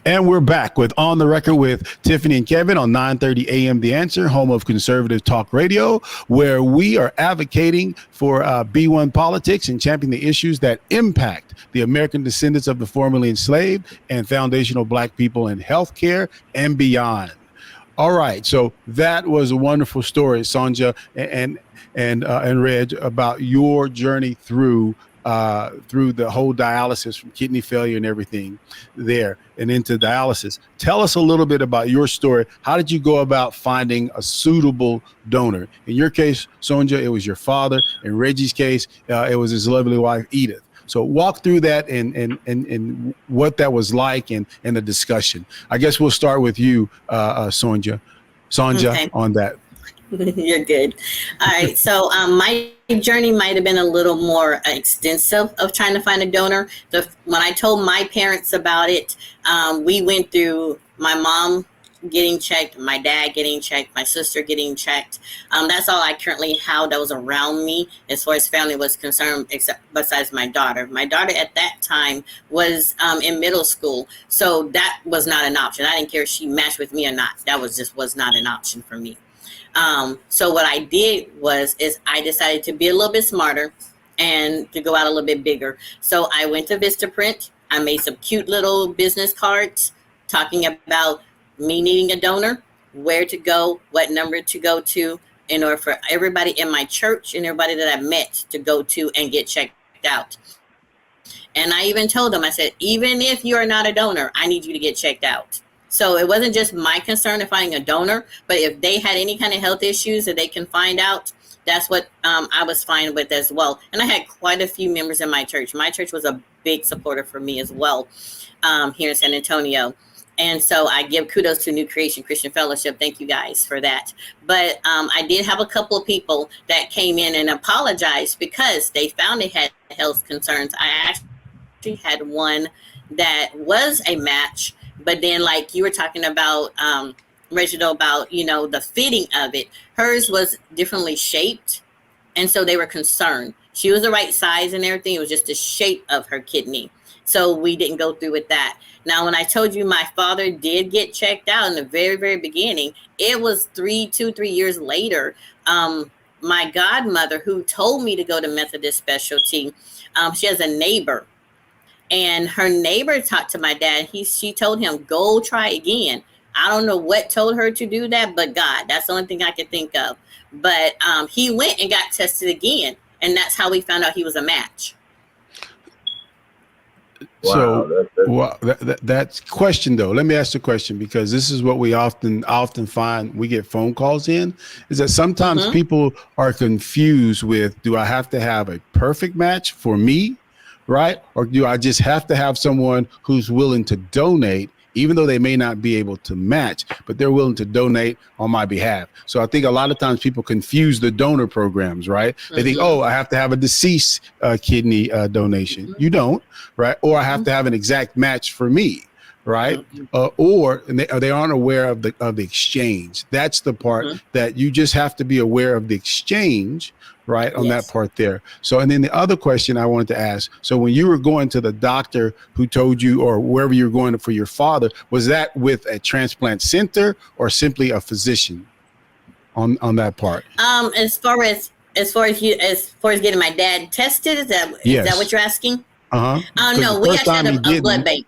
And we're back with On the Record with Tiffany and Kevin on 9:30 a.m. The Answer, home of conservative talk radio, where we are advocating for B1 politics and championing the issues that impact the American descendants of the formerly enslaved and foundational Black people in healthcare and beyond. All right, so that was a wonderful story, Sonja and Reg, about your journey through the whole dialysis, from kidney failure and everything there and into dialysis. Tell us a little bit about your story. How did you go about finding a suitable donor? In your case, Sonja, it was your father. In Reggie's case, it was his lovely wife, Edith. So walk through that and what that was like and the discussion. I guess we'll start with you, Sonja, okay, on that. You're good. All right. So my journey might have been a little more extensive of trying to find a donor. When I told my parents about it, we went through my mom getting checked, my dad getting checked, my sister getting checked. That's all I currently had that was around me as far as family was concerned, except besides my daughter. My daughter at that time was in middle school, so that was not an option. I didn't care if she matched with me or not. That was not an option for me. So what I did is I decided to be a little bit smarter and to go out a little bit bigger. So I went to Vistaprint. I made some cute little business cards talking about me needing a donor, where to go, what number to go to, in order for everybody in my church and everybody that I met to go to and get checked out. And I even told them, I said, even if you are not a donor, I need you to get checked out. So it wasn't just my concern of finding a donor, but if they had any kind of health issues that they can find out, that's what I was fine with as well. And I had quite a few members in my church. My church was a big supporter for me as well here in San Antonio. And so I give kudos to New Creation Christian Fellowship. Thank you guys for that. But I did have a couple of people that came in and apologized because they found they had health concerns. I actually had one that was a match, but then like you were talking about, Reginald, about, the fitting of it, hers was differently shaped. And so they were concerned. She was the right size and everything. It was just the shape of her kidney. So we didn't go through with that. Now, when I told you my father did get checked out in the very, very beginning, it was 3 years later. My godmother, who told me to go to Methodist Specialty, she has a neighbor. And her neighbor talked to my dad. She told him, go try again. I don't know what told her to do that, but God, that's the only thing I could think of. But he went and got tested again. And that's how we found out he was a match. Wow, so that's question though. Let me ask the question, because this is what we often find. We get phone calls in, is that sometimes people are confused with, do I have to have a perfect match for me, right? Or do I just have to have someone who's willing to donate, even though they may not be able to match, but they're willing to donate on my behalf? So I think a lot of times people confuse the donor programs, right? They think, oh, I have to have a deceased kidney donation. You don't, right? Or I have to have an exact match for me, right? Or they aren't aware of the exchange. That's the part that you just have to be aware of, the exchange, right, on that part there. So, and then the other question I wanted to ask, so when you were going to the doctor who told you, or wherever you were going for your father, was that with a transplant center or simply a physician on that part? As far as getting my dad tested, is that what you're asking? No, we actually had a blood bank.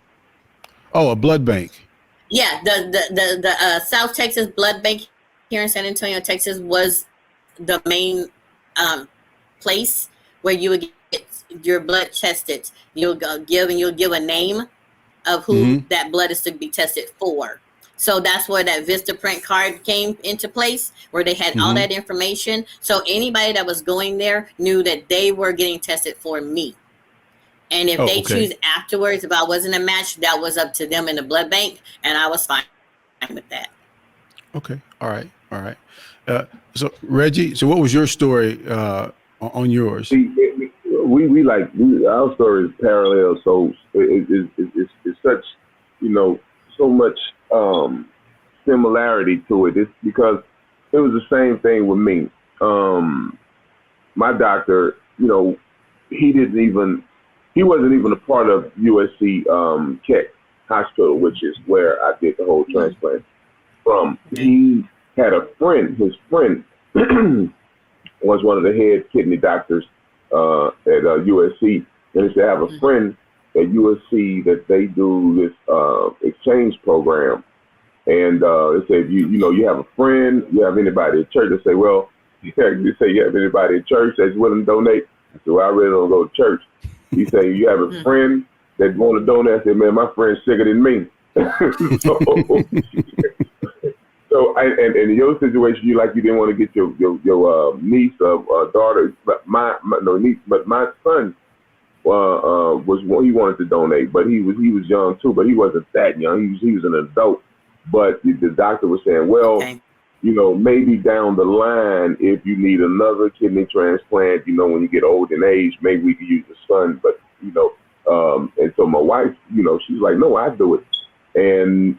Oh, a blood bank. Yeah, the South Texas Blood Bank here in San Antonio, Texas, was the main place where you would get your blood tested. You'll give a name of who that blood is to be tested for. So that's where that Vistaprint card came into place, where they had all that information. So anybody that was going there knew that they were getting tested for me. And if they choose afterwards if I wasn't a match, that was up to them in the blood bank, and I was fine with that. Okay. All right. So Reggie, so what was your story on yours? Our story is parallel. So it's such, so much similarity to it. It's because it was the same thing with me. My doctor, he wasn't even a part of USC check. hospital, which is where I did the whole transplant from. He had a friend. His friend was one of the head kidney doctors at USC, and he said, I have a friend at USC that they do this exchange program. And they say, you have a friend, you have anybody at church. They say, well, you say you have anybody at church that's willing to donate. I said, well, I really don't go to church. He say, you have a friend that want to donate. I said, man, my friend's sicker than me. So in your situation, you didn't want to get your niece or daughter, but my son he wanted to donate, but he was young too, but he wasn't that young. He was an adult. But the doctor was saying, well, maybe down the line, if you need another kidney transplant, when you get old in age, maybe we could use the son. But, and so my wife, she's like, no, I do it. And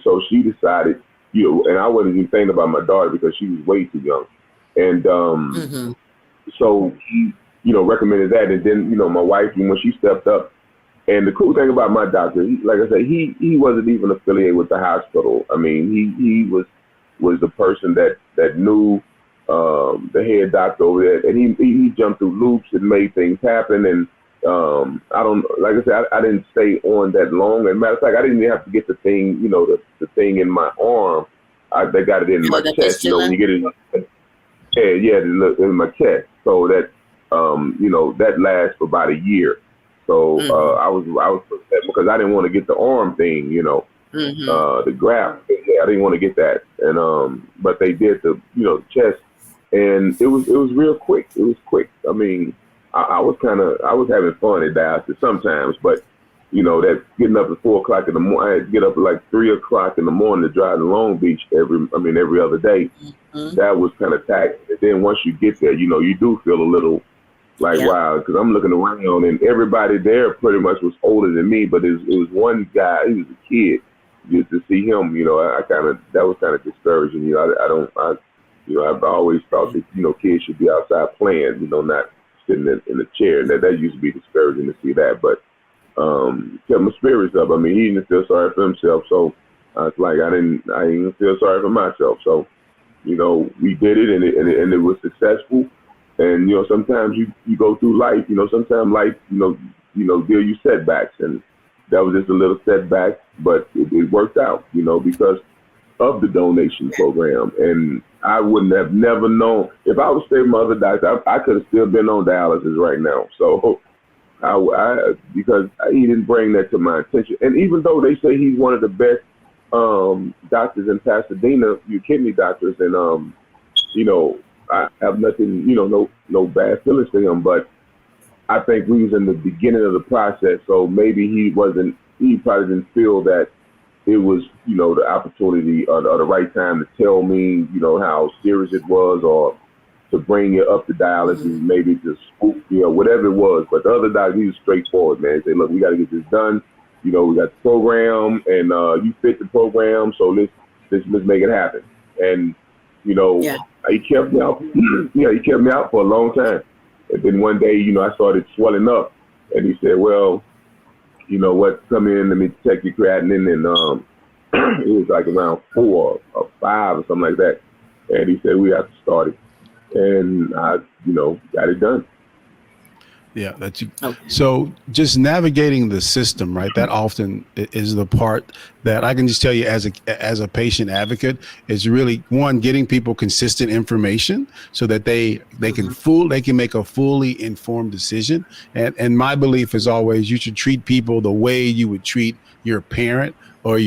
so she decided, and I wasn't even thinking about my daughter because she was way too young. And so he, recommended that. And then, my wife, when she stepped up, and the cool thing about my doctor, like I said, he wasn't even affiliated with the hospital. I mean, he was the person that knew the head doctor over there, and he jumped through loops and made things happen. And I didn't stay on that long. And matter of fact, I didn't even have to get the thing, the thing in my arm. They got it in my chest. When you get it, in my chest. So that that lasts for about a year. So I was because I didn't want to get the arm thing, the graft. I didn't want to get that, and but they did the chest, and it was real quick. It was quick. I mean, I was having fun at dialysis sometimes, but that getting up at 4 o'clock in the morning, I had to get up at like 3 o'clock in the morning to drive to Long Beach every other day. That was kind of taxing. And then once you get there, you do feel a little. Wow, because I'm looking around and everybody there pretty much was older than me, but it was one guy, he was a kid. Just to see him, that was kind of discouraging. I've always thought that, kids should be outside playing, not sitting in a chair. That used to be discouraging to see that, but kept my spirits up. I mean, he didn't feel sorry for himself, so I was like, I didn't even feel sorry for myself. So, we did it and it was successful. And, sometimes you go through life, sometimes life, deal you setbacks. And that was just a little setback, but it worked out, because of the donation program. And I wouldn't have never known. If I was staying with my other doctor, I could have still been on dialysis right now. So because he didn't bring that to my attention. And even though they say he's one of the best doctors in Pasadena, you kidney doctors, and, I have nothing, no bad feelings for him, but I think we was in the beginning of the process, so maybe he probably didn't feel that it was, the opportunity or the right time to tell me, how serious it was, or to bring you up to dialysis, maybe to spook you, whatever it was. But the other doctor, he was straightforward, man. He said, look, we got to get this done. We got the program, and you fit the program, so let's make it happen. And, he kept me out. He kept me out for a long time. And then one day, I started swelling up. And he said, well, what, come in, let me check your creatinine. And it was like around 4 or 5 or something like that. And he said, we have to start it. And I, got it done. Yeah, so just navigating the system, right? That often is the part that I can just tell you as a patient advocate is really getting people consistent information so that they can make a fully informed decision. And my belief is always you should treat people the way you would treat your parent or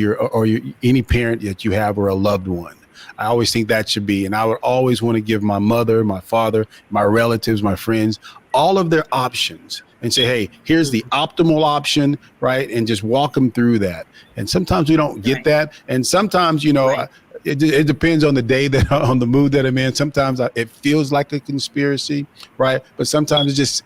any parent that you have or a loved one. I always think that should be, and I would always want to give my mother, my father, my relatives, my friends, all of their options and say, hey, here's the optimal option, right? And just walk them through that. And sometimes we don't get that. And sometimes, it depends on the day on the mood that I'm in. Sometimes it feels like a conspiracy, right? But sometimes it just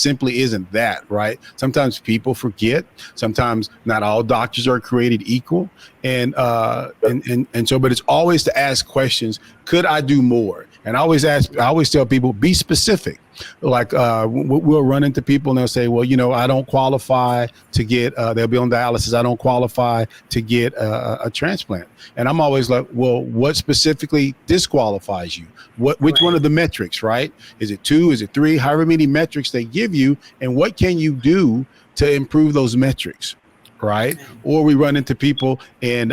simply isn't that, right? Sometimes people forget. Sometimes not all doctors are created equal, and so. But it's always to ask questions. Could I do more? And I always tell people, be specific. Like we'll run into people and they'll say, well, I don't qualify to get, they'll be on dialysis. I don't qualify to get a transplant. And I'm always like, well, what specifically disqualifies you? Which one of the metrics, right? Is it 2? Is it 3? However many metrics they give you, and what can you do to improve those metrics? Right. Or we run into people and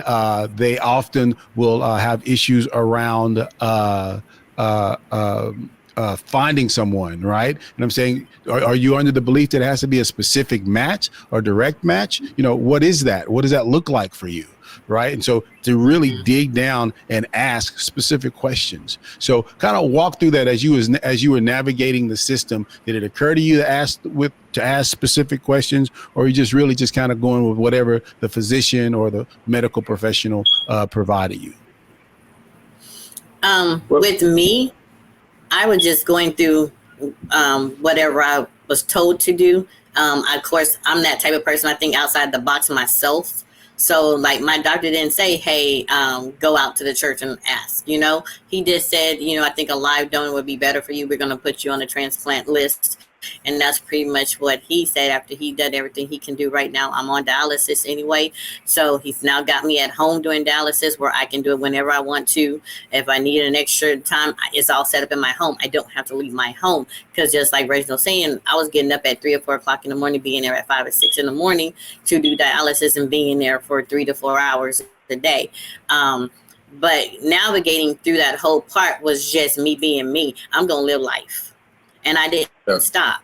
they often will have issues around finding someone, right? And I'm saying, are you under the belief that it has to be a specific match or direct match? What is that? What does that look like for you? Right. And so to really dig down and ask specific questions. So kind of walk through that as you were navigating the system. Did it occur to you to ask specific questions, or you just really just kind of going with whatever the physician or the medical professional provided you? With me, I was just going through whatever I was told to do. Of course, I'm that type of person, I think, outside the box myself. So like my doctor didn't say, hey, go out to the church and ask, he just said, I think a live donor would be better for you. We're going to put you on the transplant list. And that's pretty much what he said after he did everything he can do. Right now, I'm on dialysis anyway. So he's now got me at home doing dialysis where I can do it whenever I want to. If I need an extra time, it's all set up in my home. I don't have to leave my home because just like Reginald saying, I was getting up at 3 or 4 o'clock in the morning, being there at 5 or 6 in the morning to do dialysis and being there for 3 to 4 hours a day. But navigating through that whole part was just me being me. I'm going to live life. And I didn't stop.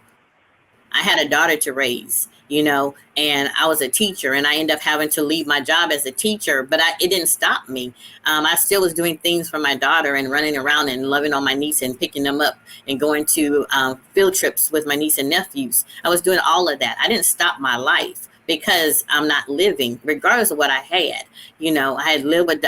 I had a daughter to raise, and I was a teacher, and I ended up having to leave my job as a teacher, but it didn't stop me. I still was doing things for my daughter and running around and loving on my niece and picking them up and going to field trips with my niece and nephews. I was doing all of that. I didn't stop my life because I'm not living, regardless of what I had. I had lived with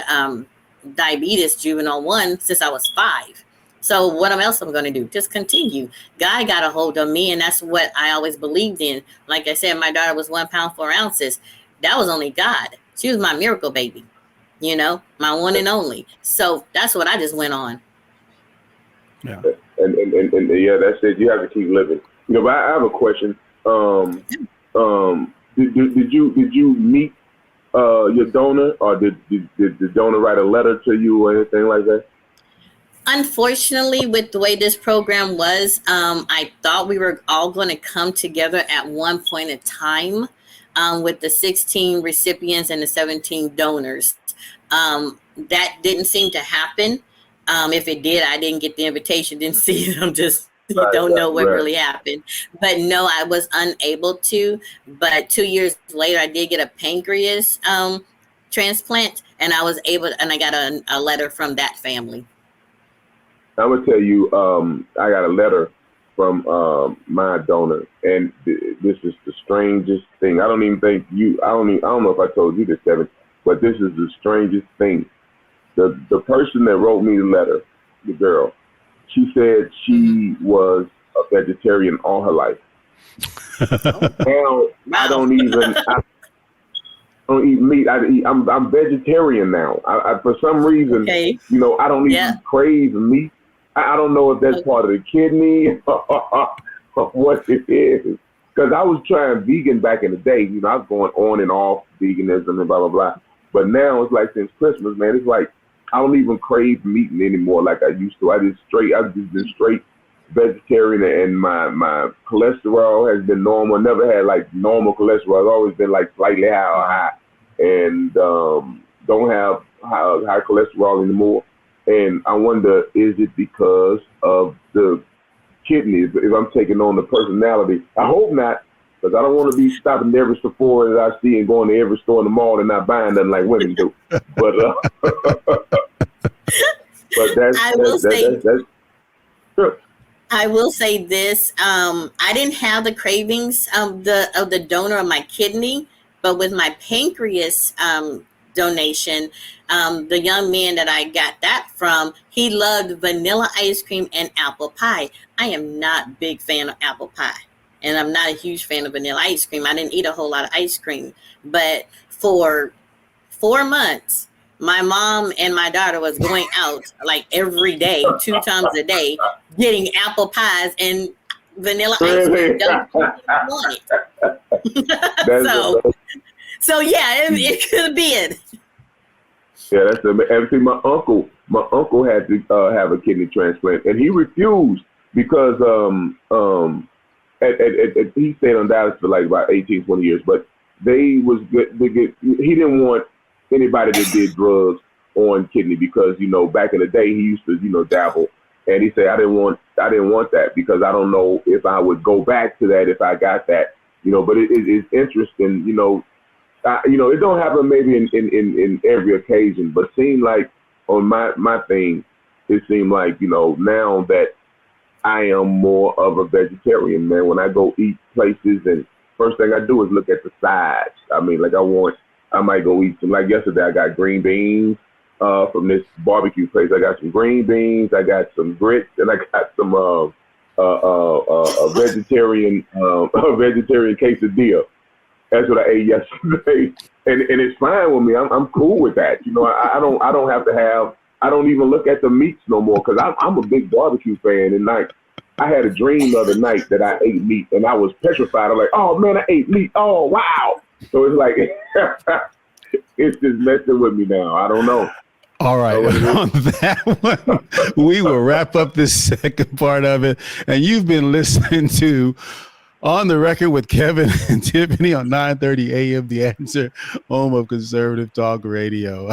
diabetes juvenile 1 since I was 5. So what else I'm going to do? Just continue. God got a hold of me, and that's what I always believed in. Like I said, my daughter was 1 pound 4 ounces. That was only God. She was my miracle baby, my one and only. So that's what I just went on. Yeah. And yeah, that's it. You have to keep living. But I have a question. Did you meet your donor, or did the donor write a letter to you or anything like that? Unfortunately, with the way this program was, I thought we were all going to come together at one point in time with the 16 recipients and the 17 donors. That didn't seem to happen. If it did, I didn't get the invitation, didn't see it. I'm just don't know what really happened. But no, I was unable to. But 2 years later, I did get a pancreas transplant, and I was able, and I got a letter from that family. I'm gonna tell you, I got a letter from my donor, and this is the strangest thing. I don't know if I told you this, Kevin, but this is the strangest thing. The person that wrote me the letter, the girl, she said she was a vegetarian all her life. Now I don't eat meat. I'm vegetarian now. I for some reason, I don't even crave meat. I don't know if that's part of the kidney or what it is. Because I was trying vegan back in the day. I was going on and off veganism and blah, blah, blah. But now it's like since Christmas, man, it's like I don't even crave meat anymore like I used to. I've just been straight vegetarian, and my cholesterol has been normal. I never had like normal cholesterol. It's always been like slightly high. And don't have high cholesterol anymore. And I wonder, is it because of the kidneys? If I'm taking on the personality, I hope not, because I don't want to be stopping every Sephora that I see and going to every store in the mall and not buying nothing like women do. But that's sure. I will say this: I didn't have the cravings of the donor of my kidney, but with my pancreas donation, the young man that I got that from, he loved vanilla ice cream and apple pie. I am not a big fan of apple pie, and I'm not a huge fan of vanilla ice cream. I didn't eat a whole lot of ice cream, but for 4 months, my mom and my daughter was going out like every day, 2 times a day, getting apple pies and vanilla ice cream. Don't want it. so yeah, it could have been. Yeah, that's and see, my uncle had to have a kidney transplant, and he refused because he stayed on dialysis for like about 18, 20 years, but he didn't want anybody that did drugs on kidney because, you know, back in the day he used to, you know, dabble, and he said I didn't want that because I don't know if I would go back to that if I got that, you know. But it's interesting, you know. It don't happen maybe in every occasion, but seemed like on my thing, it seemed like, you know, now that I am more of a vegetarian, man. When I go eat places, and first thing I do is look at the sides. I mean, like I might go eat some. Like yesterday, I got green beans from this barbecue place. I got some green beans. I got some grits, and I got some a vegetarian quesadilla. That's what I ate yesterday, and it's fine with me. I'm cool with that. You know, I don't even look at the meats no more because I'm a big barbecue fan. And like, I had a dream the other night that I ate meat, and I was petrified. I'm like, oh man, I ate meat. Oh wow. So it's like it's just messing with me now. I don't know. All right, on that one, we will wrap up this second part of it, and you've been listening to On the Record with Kevin and Tiffany on 9:30 a.m. The Answer, home of conservative talk radio.